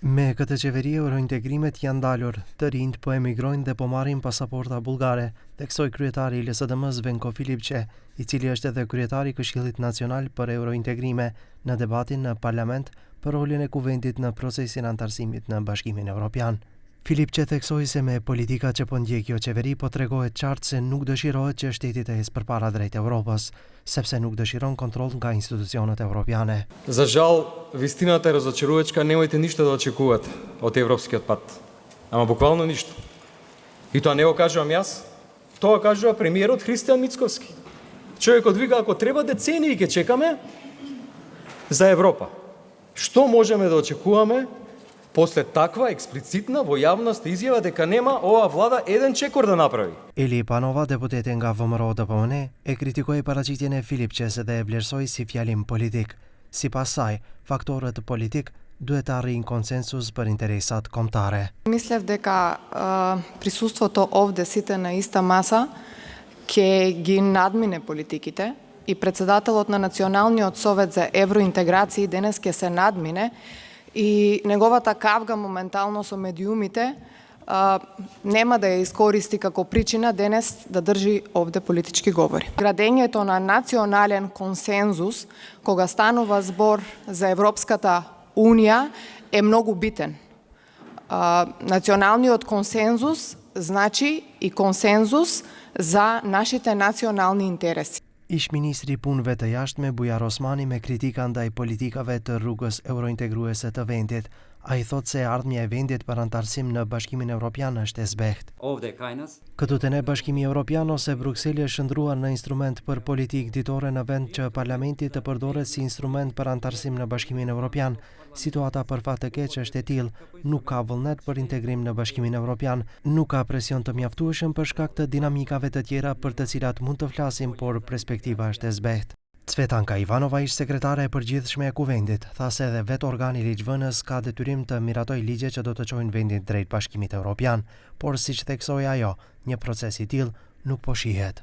Me këtë qeveri eurointegrimet janë dalur, të rinjt po emigrojnë dhe po marrin pasaporta bullgare, theksoi kryetari i LSDM-s Venko Filipçe, i cili është edhe kryetari i Këshillit Nacional për Eurointegrime në debatin në parlament për rolin e kuvendit në procesin antarësimit në Bashkimin Evropian. Filipçe theksoi se me politika që po ndjek kjo qeveri po tregohet qartë se nuk dëshirohet që shteti të ecë përpara drejt Evropës, sepse nuk dëshiron kontroll nga institucionet evropiane. За жал, вистината е разочаруючка, немојте ништо да очекувате од европскиот пат. Ама буквално ништо. И тоа не го кажувам јас, тоа кажува премиерот Христијан Мицковски. Човекот вика, ако треба децении ќе чекаме за Европа. Што можеме да очекуваме после таква експлицитна во јавност изјава дека нема ова влада еден чекор да направи? Eli Panova, deputete nga VMRO-DPM, e kritikoi paraqitjen e Filipçes dhe e vlerësoi si fjalim politik. Sipas saj, faktorët politik duhet të arrijnë konsensus për interesat kombëtare. Мислев дека присуството овде сите на иста маса ќе ги надмине политиките и председателот на Националниот совет за евроинтеграција денес ќе се надмине и неговата кавга моментално со медиумите нема да ја искористи како причина денес да држи овде политички говори. Градењето на национален консензус кога станува збор за Европската Унија е многу битен. Националниот консензус значи и консензус за нашите национални интереси. Ish ministri i punëve të jashtme Bujar Osmani me kritika ndaj politikave të rrugës eurointegruese të vendit. Ai thot se ardhmja e vendit për antarësim në Bashkimin Evropian është e zbeht. Këtu te ne Bashkimi Evropian ose Brukseli është shndruar në instrument për politikë ditore në vend që parlamenti të përdoret si instrument për antarësim në Bashkimin Evropian. Situata për fat të keq është e tillë, nuk ka vullnet për integrim në Bashkimin Evropian, nuk ka presion të mjaftueshëm për shkak të dinamikave të tjera për të cilat mund të flasim, por perspektiva është e zbeht. Cvetanka Ivanova, ish sekretare e përgjithshme e kuvendit, tha se edhe vetë organi ligjvënës ka detyrim të miratoj ligje që do të çojnë vendin drejt Bashkimit Evropian, por siç theksoi ajo, një proces i tillë nuk po shihet.